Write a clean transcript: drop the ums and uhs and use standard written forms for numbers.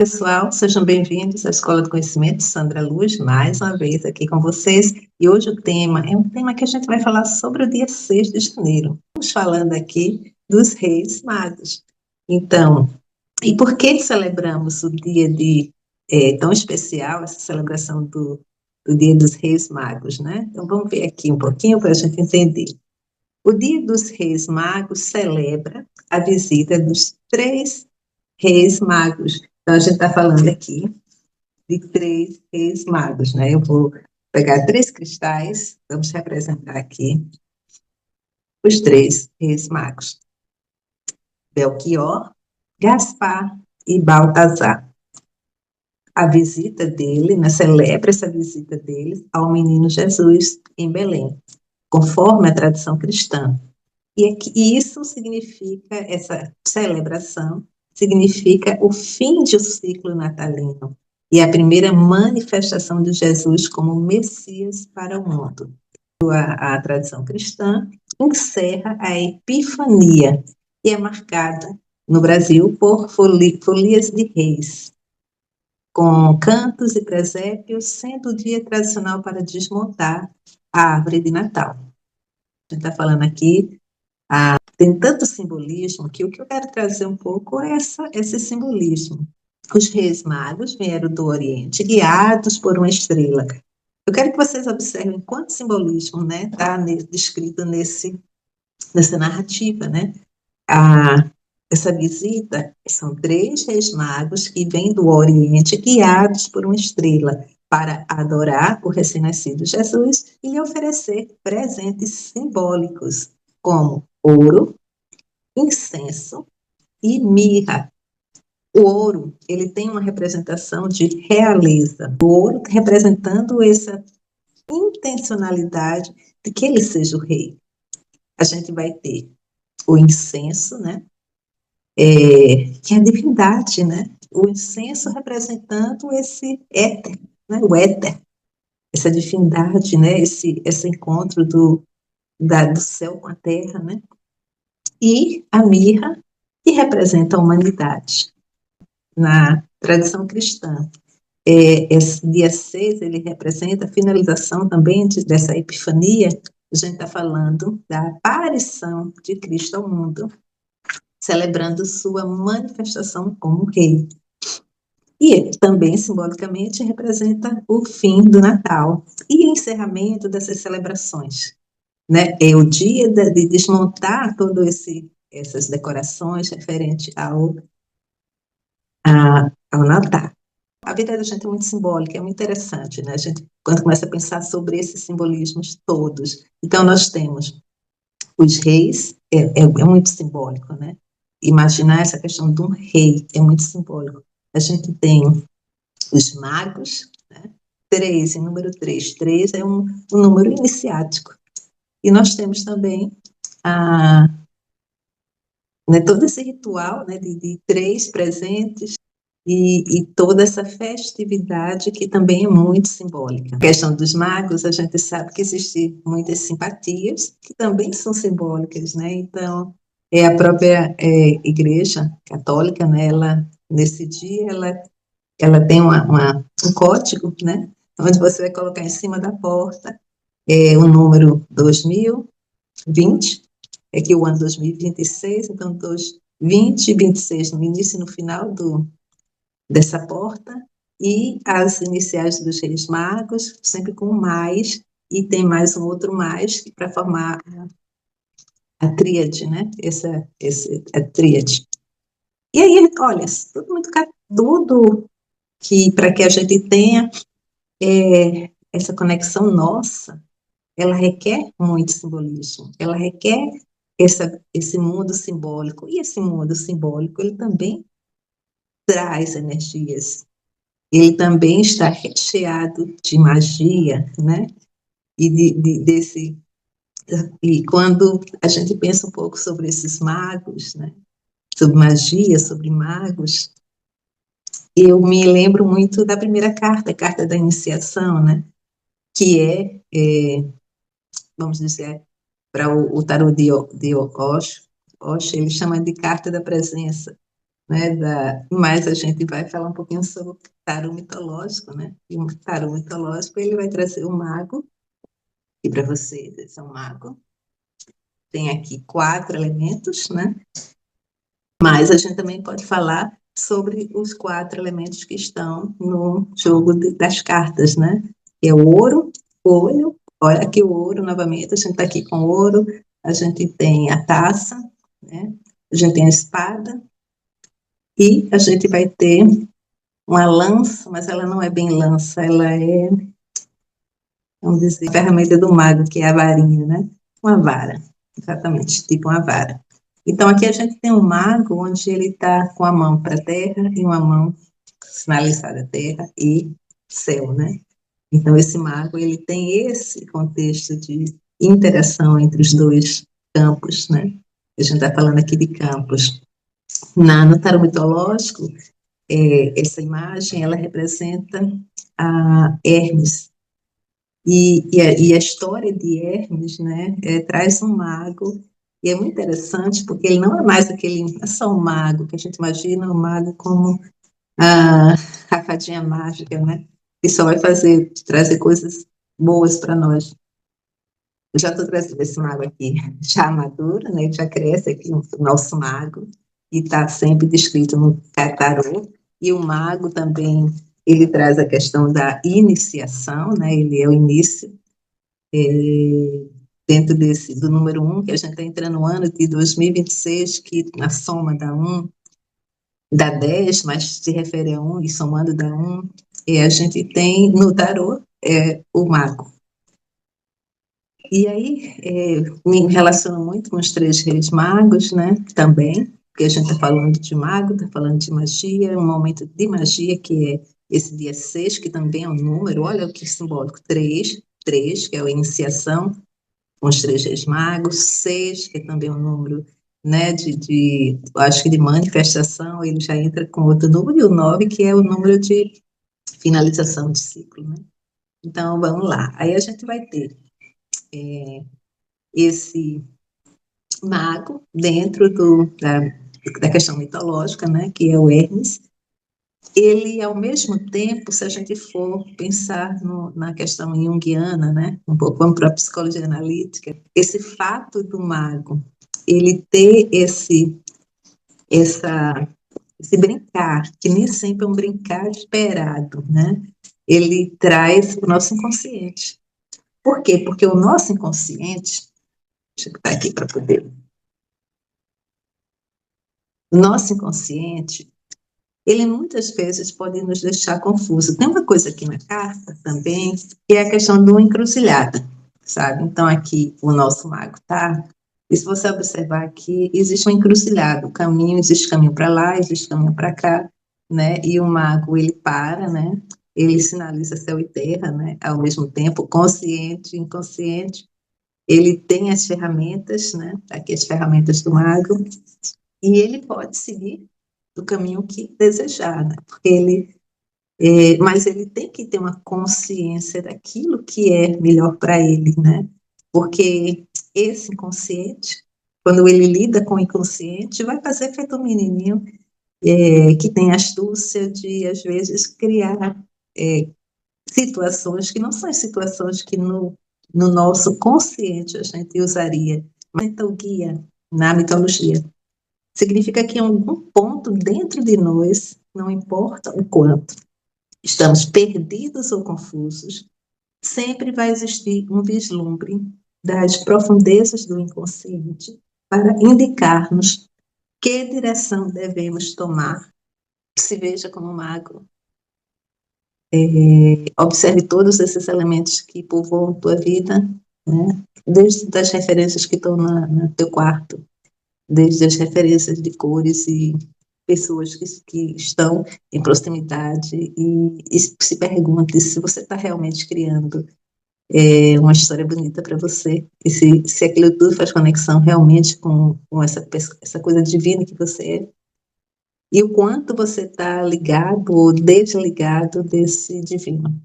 Pessoal, sejam bem-vindos à Escola do Conhecimento, Sandra Luz, mais uma vez aqui com vocês. E hoje o tema é um tema que a gente vai falar sobre o dia 6 de janeiro. Estamos falando aqui dos Reis Magos. Então, e por que celebramos o dia tão especial, essa celebração do Dia dos Reis Magos, né? Então, vamos ver aqui um pouquinho para a gente entender. O Dia dos Reis Magos celebra a visita dos três Reis Magos. Então, a gente está falando aqui de três Reis Magos, né? Eu vou pegar três cristais, vamos representar aqui os três Reis Magos: Belchior, Gaspar e Baltazar. A visita dele, né, celebra essa visita deles ao menino Jesus em Belém, conforme a tradição cristã. E isso significa, essa celebração, significa o fim de um ciclo natalino e a primeira manifestação de Jesus como Messias para o mundo. A tradição cristã encerra a Epifania e é marcada no Brasil por folias de reis, com cantos e presépios, sendo o dia tradicional para desmontar a árvore de Natal. A gente está falando aqui, tem tanto simbolismo que o que eu quero trazer um pouco é esse simbolismo. Os reis magos vieram do Oriente, guiados por uma estrela. Eu quero que vocês observem quanto simbolismo está descrito nessa narrativa. Né? Essa visita são três reis magos que vêm do Oriente, guiados por uma estrela, para adorar o recém-nascido Jesus e lhe oferecer presentes simbólicos, como ouro, incenso e mirra. O ouro, ele tem uma representação de realeza. O ouro representando essa intencionalidade de que ele seja o rei. A gente vai ter o incenso, né? Que é a divindade, né? O incenso representando esse éter, né? O éter, essa divindade, né? Esse encontro do céu com a terra, né? E a mirra, que representa a humanidade. Na tradição cristã, esse dia 6, ele representa a finalização também dessa epifania. A gente está falando da aparição de Cristo ao mundo, celebrando sua manifestação como rei. E também, simbolicamente, representa o fim do Natal e o encerramento dessas celebrações. Né? É o dia de desmontar todas essas decorações referente ao Natal. A vida da gente é muito simbólica, é muito interessante, né? A gente, quando começa a pensar sobre esses simbolismos todos. Então, nós temos os reis, é muito simbólico, né? Imaginar essa questão de um rei é muito simbólico. A gente tem os magos, né? Três, em número 3. 3 é um número iniciático. E nós temos também todo esse ritual, né, de três presentes, e toda essa festividade que também é muito simbólica. A questão dos magos, a gente sabe que existem muitas simpatias que também são simbólicas, né? Então, a própria Igreja Católica, né, nesse dia, ela tem um código, né, onde você vai colocar em cima da porta o número 2020, que o ano 2026, então 20 e 26 no início e no final dessa porta, e as iniciais dos Reis Magos, sempre com mais, e tem mais um outro mais para formar a tríade, né? A tríade. E aí, olha, tudo que para que a gente tenha essa conexão nossa, ela requer muito simbolismo, ela requer esse mundo simbólico, e esse mundo simbólico, ele também traz energias. Ele também está recheado de magia, né? E quando a gente pensa um pouco sobre esses magos, né? Sobre magia, sobre magos, eu me lembro muito da primeira carta, a carta da iniciação, né? Que vamos dizer, para o tarô de Osho, ele chama de carta da presença. né, mas a gente vai falar um pouquinho sobre o tarô mitológico, né? E o tarô mitológico, ele vai trazer o mago, e para vocês, esse é um mago. Tem aqui 4 elementos, né? Mas a gente também pode falar sobre os 4 elementos que estão no jogo das cartas, né? Que é o ouro, o olho, olha aqui o ouro novamente, a gente está aqui com o ouro, a gente tem a taça, né? A gente tem a espada, e a gente vai ter uma lança, mas ela não é bem lança, ela é, vamos dizer, a ferramenta do mago, que é a varinha, né? Uma vara, exatamente, tipo uma vara. Então, aqui a gente tem um mago onde ele está com a mão para a terra e uma mão sinalizada terra e céu, né? Então, esse mago, ele tem esse contexto de interação entre os dois campos, né? A gente está falando aqui de campos. No tarô mitológico, essa imagem, ela representa a Hermes, e a história de Hermes, né, traz um mago, e é muito interessante porque ele não é mais aquele, não é só um mago, que a gente imagina o mago como a fadinha mágica, né, que só vai trazer coisas boas para nós. Eu já estou trazendo esse mago aqui já maduro, né, já cresce aqui o nosso mago, e está sempre descrito no tarô, e o mago também, ele traz a questão da iniciação, né, ele é o início, é, dentro do número 1, que a gente está entrando no ano de 2026, que na soma dá 1, dá 10, mas se refere a 1 e somando dá 1, e a gente tem no tarô o mago. E aí, me relaciono muito com os 3 reis magos, né, também, porque a gente está falando de mago, está falando de magia, um momento de magia, que é esse dia 6, que também é um número, olha que simbólico, 3, que é a iniciação, com os 3 reis magos, 6, que é também um número, né, acho que de manifestação, ele já entra com outro número, e o 9, que é o número de finalização de ciclo, né. Então, vamos lá. Aí a gente vai ter esse mago dentro da questão mitológica, né, que é o Hermes. Ele, ao mesmo tempo, se a gente for pensar na questão junguiana, né, um pouco vamos para a psicologia analítica, esse fato do mago, ele ter esse brincar, que nem sempre é um brincar esperado, né, ele traz o nosso inconsciente. Por quê? Porque o nosso inconsciente, deixa eu botar aqui para poder. O nosso inconsciente, ele muitas vezes pode nos deixar confuso. Tem uma coisa aqui na carta também, que é a questão do encruzilhada, sabe? Então, aqui o nosso mago tá. E se você observar aqui, existe um encruzilhado, o caminho, existe caminho para lá, existe caminho para cá, né? E o mago, ele para, né? Ele sinaliza céu e terra, né? Ao mesmo tempo, consciente, inconsciente. Ele tem as ferramentas, né? Aqui as ferramentas do mago, e ele pode seguir do caminho que desejar, né? Porque mas ele tem que ter uma consciência daquilo que é melhor para ele, né? Porque esse inconsciente, quando ele lida com o inconsciente, vai fazer feito um menininho que tem astúcia de, às vezes, criar situações que não são as situações que no nosso consciente a gente usaria. Mas então, guia na mitologia significa que em algum ponto dentro de nós, não importa o quanto estamos perdidos ou confusos, sempre vai existir um vislumbre das profundezas do inconsciente para indicar-nos que direção devemos tomar. Se veja como mago. Observe todos esses elementos que povoam tua vida, né? Desde as referências que estão no teu quarto, desde as referências de cores e pessoas que estão em proximidade, e se pergunte se você está realmente criando uma história bonita para você, e se aquilo tudo faz conexão realmente com essa coisa divina que você é, e o quanto você está ligado ou desligado desse divino.